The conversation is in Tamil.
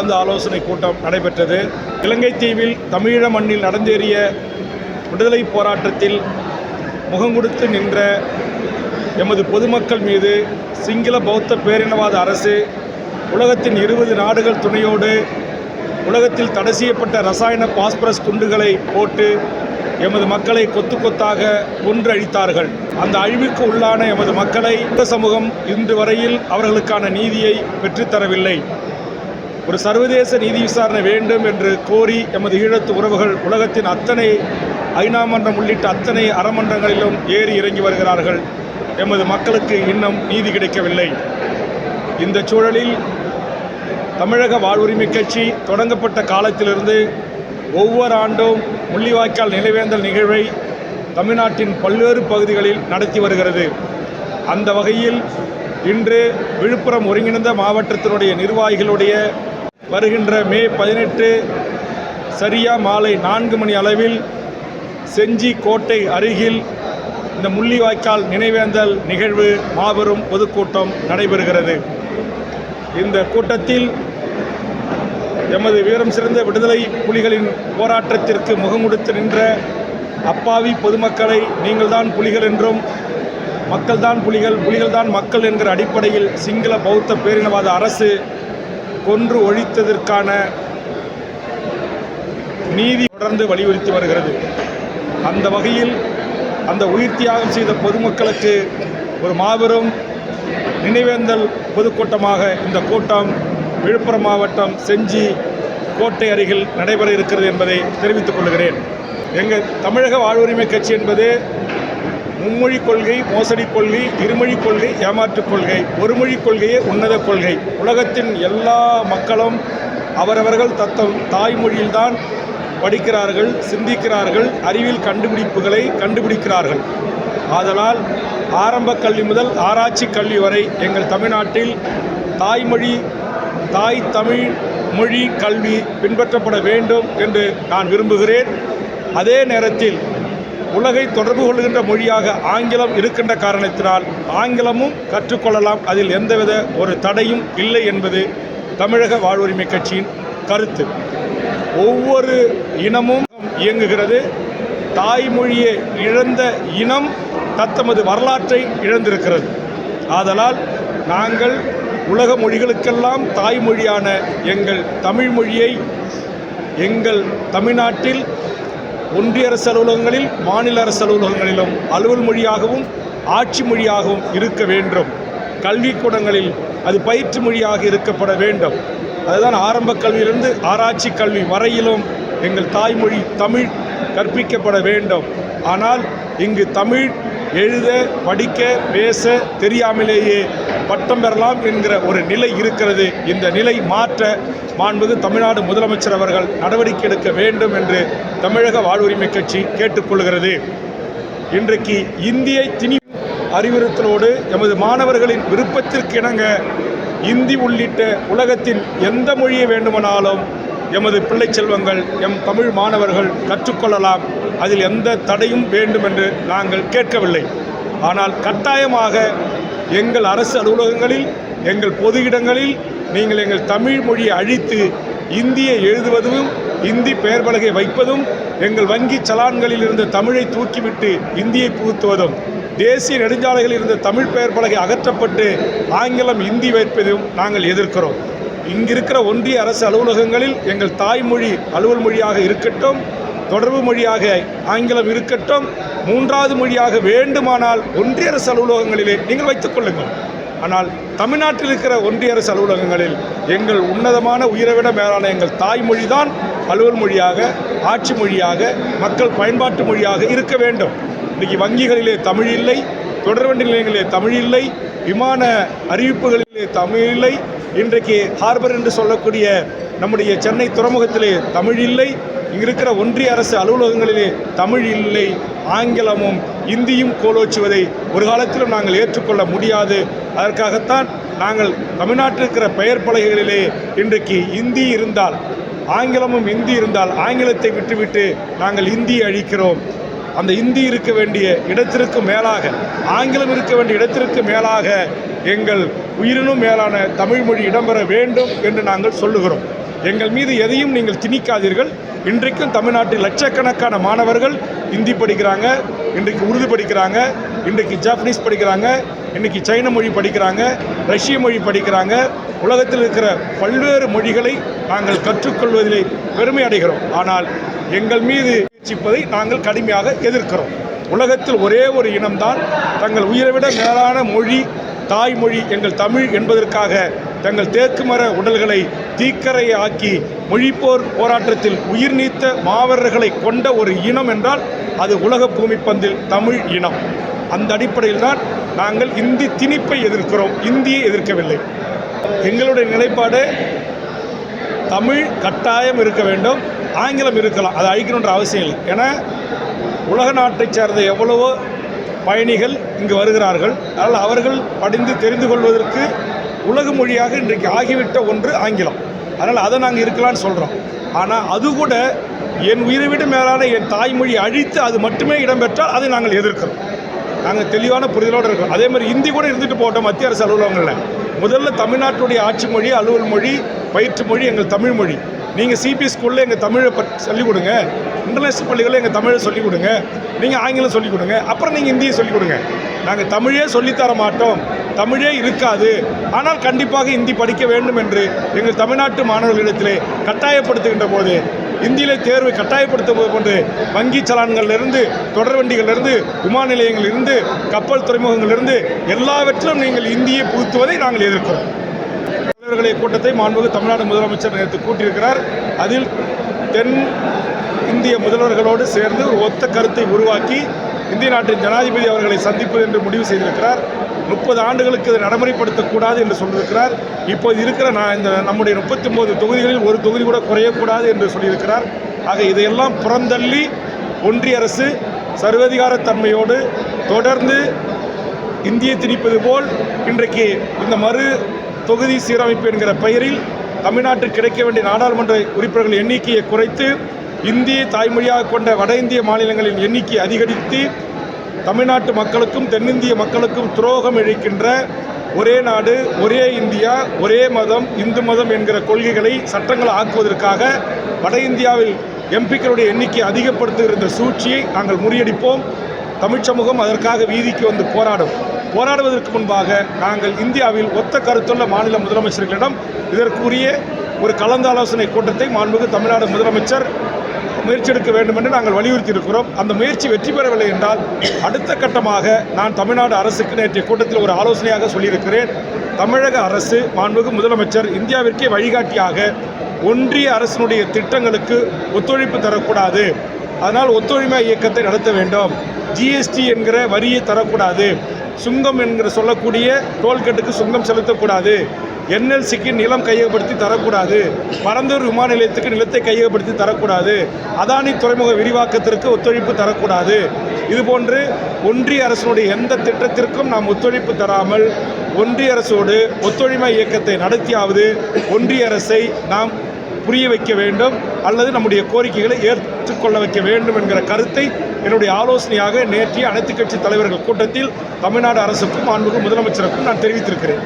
கலந்து ஆலோசனை கூட்டம் நடைபெற்றது. இலங்கை தீவில் தமிழீழ மண்ணில் நடந்தேறிய விடுதலை போராட்டத்தில் முகங்கொடுத்து நின்ற எமது பொதுமக்கள் மீது சிங்கள பௌத்த பேரினவாத அரசு உலகத்தின் 20 நாடுகள் துணையோடு உலகத்தில் தடை செய்யப்பட்ட ரசாயன பாஸ்பரஸ் குண்டுகளை போட்டு எமது மக்களை கொத்து கொத்தாக கொன்று அழித்தார்கள். அந்த அழிவுக்கு உள்ளான எமது மக்களை சமூகம் இன்று வரையில் அவர்களுக்கான நீதியை பெற்றுத்தரவில்லை. ஒரு சர்வதேச நீதி விசாரணை வேண்டும் என்று கோரி எமது ஈழத்து உறவுகள் உலகத்தின் அத்தனை ஐநா மன்றம் உள்ளிட்ட அத்தனை அறமன்றங்களிலும் ஏறி இறங்கி வருகிறார்கள். எமது மக்களுக்கு இன்னும் நீதி கிடைக்கவில்லை. இந்த சூழலில் தமிழக வாழ்வுரிமை கட்சி தொடங்கப்பட்ட காலத்திலிருந்து ஒவ்வொரு ஆண்டும் முள்ளிவாய்க்கால் நினைவேந்தல் நிகழ்வை தமிழ்நாட்டின் பல்வேறு பகுதிகளில் நடத்தி வருகிறது. அந்த வகையில் இன்று விழுப்புரம் ஒருங்கிணைந்த மாவட்டத்தினுடைய நிர்வாகிகளுடைய வருகின்ற மே 18 சரியா மாலை 4 மணி அளவில் செஞ்சி கோட்டை அருகில் இந்த முள்ளிவாய்க்கால் நினைவேந்தல் நிகழ்வு மாபெரும் பொதுக்கூட்டம் நடைபெறுகிறது. இந்த கூட்டத்தில் எமது வீரம் சிறந்த விடுதலை புலிகளின் போராட்டத்திற்கு முகங்கொடுத்து நின்ற அப்பாவி பொதுமக்களை நீங்கள்தான் புலிகள் என்றும் மக்கள்தான் புலிகள், புலிகள்தான் மக்கள் என்கிற அடிப்படையில் சிங்கள பௌத்த பேரினவாத அரசு கொன்று ஒழித்ததற்கான நீதி தொடர்ந்து வலியுறுத்தி வருகிறது. அந்த வகையில் அந்த உயிர் தியாகம் செய்த பொதுமக்களுக்கு ஒரு மாபெரும் நினைவேந்தல் பொதுக்கூட்டமாக இந்த கூட்டம் விழுப்புரம் மாவட்டம் செஞ்சி கோட்டை அருகில் நடைபெற இருக்கிறது என்பதை தெரிவித்துக் கொள்கிறேன். எங்கள் தமிழக வாழ்வுரிமை கட்சி என்பது மும்மொழி கொள்கை, மோசடி கொள்கை, இருமொழிக் கொள்கை, ஏமாற்றுக் கொள்கை, ஒருமொழி கொள்கையே உன்னத கொள்கை. உலகத்தின் எல்லா மக்களும் அவரவர்கள் தத்தம் தாய்மொழியில்தான் படிக்கிறார்கள், சிந்திக்கிறார்கள், அறிவியல் கண்டுபிடிப்புகளை கண்டுபிடிக்கிறார்கள். ஆதலால் ஆரம்ப கல்வி முதல் ஆராய்ச்சி கல்வி வரை எங்கள் தமிழ்நாட்டில் தாய்மொழி, தாய் தமிழ் மொழி கல்வி பின்பற்றப்பட வேண்டும் என்று நான் விரும்புகிறேன். அதே நேரத்தில் உலகை தொடர்பு கொள்கின்ற மொழியாக ஆங்கிலம் இருக்கின்ற காரணத்தினால் ஆங்கிலமும் கற்றுக்கொள்ளலாம். அதில் எந்தவித ஒரு தடையும் இல்லை என்பது தமிழக வாழ்வுரிமை கட்சியின் கருத்து. ஒவ்வொரு இனமும் இயங்குகிறது. தாய்மொழியை இழந்த இனம் தத்தமது வரலாற்றை இழந்திருக்கிறது. ஆதலால் நாங்கள் உலக மொழிகளுக்கெல்லாம் தாய்மொழியான எங்கள் தமிழ் மொழியை எங்கள் தமிழ்நாட்டில் ஒன்றிய அரசு அலுவலகங்களில், மாநில அரசு அலுவலகங்களிலும் அலுவல் மொழியாகவும் ஆட்சி மொழியாகவும் இருக்க வேண்டும். கல்விக்கூடங்களில் அது பயிற்று மொழியாக இருக்கப்பட வேண்டும். அதுதான் ஆரம்ப கல்வியிலிருந்து ஆராய்ச்சி கல்வி வரையிலும் எங்கள் தாய்மொழி தமிழ் கற்பிக்கப்பட வேண்டும். ஆனால் இங்கு தமிழ் எழுத, படிக்க, பேச தெரியாமலேயே பட்டம் பெறலாம் என்கிற ஒரு நிலை இருக்கிறது. இந்த நிலை மாற்ற மாண்புமிகு தமிழ்நாடு முதலமைச்சர் அவர்கள் நடவடிக்கை எடுக்க வேண்டும் என்று தமிழக வாழ்வுரிமை கட்சி கேட்டுக்கொள்கிறது. இன்றைக்கு இந்தியை அறிவுறுத்தலோடு எமது மாணவர்களின் விருப்பத்திற்கு இணங்க இந்தி உள்ளிட்ட உலகத்தின் எந்த மொழியை வேண்டுமானாலும் எமது பிள்ளை செல்வங்கள், எம் தமிழ் மாணவர்கள் கற்றுக்கொள்ளலாம். அதில் எந்த தடையும் வேண்டும் என்று நாங்கள் கேட்கவில்லை. ஆனால் கட்டாயமாக எங்கள் அரசு அலுவலகங்களில், எங்கள் பொது இடங்களில் நீங்கள் எங்கள் தமிழ் மொழியை அழித்து இந்தியை எழுதுவதும், இந்தி பெயர் பலகை வைப்பதும், எங்கள் வங்கி சலான்களில் இருந்த தமிழை தூக்கிவிட்டு இந்தியை புகுத்துவதும், தேசிய நெடுஞ்சாலைகளில் இருந்த தமிழ் பெயர் பலகை அகற்றப்பட்டு ஆங்கிலம், இந்தி வைப்பதும் நாங்கள் எதிர்க்கிறோம். இங்கிருக்கிற ஒன்றிய அரசு அலுவலகங்களில் எங்கள் தாய்மொழி அலுவல் மொழியாக இருக்கட்டும், தொடர்பு மொழியாக ஆங்கிலம் இருக்கட்டும், மூன்றாவது மொழியாக வேண்டுமானால் ஒன்றிய அரசு அலுவலகங்களிலே நீங்கள் வைத்துக் கொள்ளுங்கள். ஆனால் தமிழ்நாட்டில் இருக்கிற ஒன்றிய அரசு அலுவலகங்களில் எங்கள் உன்னதமான உயிரைவிட மேலான எங்கள் தாய்மொழி தான் அலுவல் மொழியாக, ஆட்சி மொழியாக, மக்கள் பயன்பாட்டு மொழியாக இருக்க வேண்டும். இன்றைக்கி வங்கிகளிலே தமிழ் இல்லை, தொடர்வண்டி நிலையங்களிலே தமிழ் இல்லை, விமான அறிவிப்புகளிலே தமிழ் இல்லை, இன்றைக்கு ஹார்பர் என்று சொல்லக்கூடிய நம்முடைய சென்னை துறைமுகத்திலே தமிழ் இல்லை, இங்கே இருக்கிற ஒன்றிய அரசு அலுவலகங்களிலே தமிழ் இல்லை. ஆங்கிலமும் இந்தியும் கோலோச்சுவதை ஒரு காலத்திலும் நாங்கள் ஏற்றுக்கொள்ள முடியாது. அதற்காகத்தான் நாங்கள் தமிழ்நாட்டில் இருக்கிற பெயர் பலகைகளிலே இன்றைக்கு இந்தி இருந்தால், ஆங்கிலமும் இந்தி இருந்தால் ஆங்கிலத்தை விட்டுவிட்டு நாங்கள் இந்தியை அழிக்கிறோம். அந்த இந்தி இருக்க வேண்டிய இடத்திற்கு மேலாக, ஆங்கிலம் இருக்க வேண்டிய இடத்திற்கு மேலாக எங்கள் உயிரினும் மேலான தமிழ்மொழி இடம்பெற வேண்டும் என்று நாங்கள் சொல்லுகிறோம். எங்கள் மீது எதையும் நீங்கள் திணிக்காதீர்கள். இன்றைக்கும் தமிழ்நாட்டில் லட்சக்கணக்கான மாணவர்கள் இந்தி படிக்கிறாங்க, இன்றைக்கு உருது படிக்கிறாங்க, இன்றைக்கு ஜாப்பனீஸ் படிக்கிறாங்க, இன்றைக்கி சைன மொழி படிக்கிறாங்க, ரஷ்ய மொழி படிக்கிறாங்க. உலகத்தில் இருக்கிற பல்வேறு மொழிகளை நாங்கள் கற்றுக்கொள்வதிலே பெருமை அடைகிறோம். ஆனால் எங்கள் மீது முயற்சிப்பதை நாங்கள் கடுமையாக எதிர்க்கிறோம். உலகத்தில் ஒரே ஒரு இனம்தான் தங்கள் உயிரை விட மேலான மொழி, தாய்மொழி எங்கள் தமிழ் என்பதற்காக தங்கள் தேக்குமர உடல்களை தீக்கரையை ஆக்கி மொழிப்போர் போராட்டத்தில் உயிர் நீத்த மாவீரர்களை கொண்ட ஒரு இனம் என்றால் அது உலக பூமிப்பந்தில் தமிழ் இனம். அந்த அடிப்படையில் தான் நாங்கள் இந்தி திணிப்பை எதிர்க்கிறோம், இந்தியை எதிர்க்கவில்லை. எங்களுடைய நிலைப்பாடு தமிழ் கட்டாயம் இருக்க வேண்டும், ஆங்கிலம் இருக்கலாம், அதை அழிக்கணுன்ற அவசியம் இல்லை. ஏன்னா உலக நாட்டைச் சேர்ந்த எவ்வளவோ பயணிகள் இங்கு வருகிறார்கள். அதனால் அவர்கள் படித்து தெரிந்து கொள்வதற்கு உலக மொழியாக இன்றைக்கு ஆகிவிட்ட ஒன்று ஆங்கிலம். அதனால் அதை நாங்கள் இருக்கலாம்னு சொல்கிறோம். ஆனால் அது கூட என் உயிரை விட மேலான என் தாய்மொழி அழித்து அது மட்டுமே இடம்பெற்றால் அதை நாங்கள் எதிர்க்கிறோம். நாங்கள் தெளிவான புரிதலோடு இருக்கிறோம். அதே மாதிரி ஹிந்தி கூட இருந்துட்டு போட்டோம் மத்திய அரசு அலுவலகங்களில். முதல்ல தமிழ்நாட்டுடைய ஆட்சி மொழி, அலுவல் மொழி, பயிற்று மொழி எங்கள் தமிழ் மொழி. நீங்கள் சிபிஎஸ் ஸ்கூலில் எங்கள் தமிழை சொல்லிக் கொடுங்க, இன்டர்நேஷ்னல் பள்ளிகளில் எங்கள் தமிழை சொல்லிக் கொடுங்க, நீங்கள் ஆங்கிலம் சொல்லிக் கொடுங்க, அப்புறம் நீங்கள் இந்தியை சொல்லிக் கொடுங்க. நாங்கள் தமிழே சொல்லித்தர மாட்டோம், தமிழே இருக்காது, ஆனால் கண்டிப்பாக இந்தி படிக்க வேண்டும் என்று எங்கள் தமிழ்நாட்டு மாணவர்களிடத்திலே கட்டாயப்படுத்துகின்ற போது, இந்தியிலே தேர்வை கட்டாயப்படுத்துவது போன்று வங்கி சலான்களிலிருந்து, தொடர் வண்டிகளிலிருந்து, விமான நிலையங்களிலிருந்து, கப்பல் துறைமுகங்களிலிருந்து எல்லாவற்றிலும் நீங்கள் இந்தியை புகுத்துவதை நாங்கள் எதிர்க்கிறோம். தலைவர்களுடைய கூட்டத்தை மாண்புமிகு தமிழ்நாடு முதலமைச்சர் நேற்று கூட்டியிருக்கிறார். அதில் தென் இந்திய முதல்வர்களோடு சேர்ந்து ஒரு ஒத்த கருத்தை உருவாக்கி இந்திய நாட்டின் ஜனாதிபதி அவர்களை சந்திப்பது என்று முடிவு செய்திருக்கிறார். 30 ஆண்டுகளுக்கு இதை நடைமுறைப்படுத்தக்கூடாது என்று சொல்லியிருக்கிறார். இப்போது இருக்கிற இந்த நம்முடைய 39 தொகுதிகளில் ஒரு தொகுதி கூட குறையக்கூடாது என்று சொல்லியிருக்கிறார். ஆக இதையெல்லாம் புறந்தள்ளி ஒன்றிய அரசு சர்வதிகாரத்தன்மையோடு தொடர்ந்து இந்தியை திணிப்பது போல் இன்றைக்கு இந்த மறு தொகுதி சீரமைப்பு என்கிற பெயரில் தமிழ்நாட்டுக்கு கிடைக்க வேண்டிய நாடாளுமன்ற உறுப்பினர்கள் எண்ணிக்கையை குறைத்து இந்தியை தாய்மொழியாக கொண்ட வட இந்திய மாநிலங்களின் எண்ணிக்கையை அதிகரித்து தமிழ்நாட்டு மக்களுக்கும் தென்னிந்திய மக்களுக்கும் துரோகம் இழைக்கின்ற ஒரே நாடு, ஒரே இந்தியா, ஒரே மதம், இந்து மதம் என்கிற கொள்கைகளை சட்டங்கள் ஆக்குவதற்காக வட இந்தியாவில் எம்பிக்களுடைய எண்ணிக்கையை அதிகப்படுத்துகிற இந்த சூழ்ச்சியை நாங்கள் முறியடிப்போம். தமிழ் சமூகம் அதற்காக வீதிக்கு வந்து போராடுவதற்கு முன்பாக நாங்கள் இந்தியாவில் ஒத்த கருத்துள்ள மாநில முதலமைச்சர்களிடம் இதற்குரிய ஒரு கலந்தாலோசனை கூட்டத்தை மாண்புமிகு தமிழ்நாடு முதலமைச்சர் முயற்சி எடுக்க வேண்டும் என்று நாங்கள் வலியுறுத்தி இருக்கிறோம். அந்த முயற்சி வெற்றி பெறவில்லை என்றால் அடுத்த கட்டமாக நான் தமிழ்நாடு அரசுக்கு நேற்றைய கூட்டத்தில் ஒரு ஆலோசனையாக சொல்லியிருக்கிறேன். தமிழக அரசு மாண்புமிகு முதலமைச்சர் இந்தியாவிற்கே வழிகாட்டியாக ஒன்றிய அரசினுடைய திட்டங்களுக்கு ஒத்துழைப்பு தரக்கூடாது, அதனால் ஒத்துழைமை இயக்கத்தை நடத்த வேண்டும், ஜிஎஸ்டி என்கிற வரியை தரக்கூடாது, சுங்கம் என்கிற சொல்லக்கூடிய டோல்கேட்டுக்கு சுங்கம் செலுத்தக்கூடாது, என்எல்சிக்கு நிலம் கையகப்படுத்தி தரக்கூடாது, பரந்தூர் விமான நிலையத்துக்கு நிலத்தை கையகப்படுத்தி தரக்கூடாது, அதானி துறைமுக விரிவாக்கத்திற்கு ஒத்துழைப்பு தரக்கூடாது. இதுபோன்று ஒன்றிய அரசினுடைய எந்த திட்டத்திற்கும் நாம் ஒத்துழைப்பு தராமல் ஒன்றிய அரசோடு ஒத்துழைமை இயக்கத்தை நடத்தியாவது ஒன்றிய அரசை நாம் புரிய வைக்க வேண்டும் அல்லது நம்முடைய கோரிக்கைகளை ஏற்றுக்கொள்ள வைக்க வேண்டும் என்கிற கருத்தை என்னுடைய ஆலோசனையாக நேற்றைய அனைத்து கட்சி தலைவர்கள் கூட்டத்தில் தமிழ்நாடு அரசுக்கும் மாண்புமிகு முதலமைச்சருக்கும் நான் தெரிவித்திருக்கிறேன்.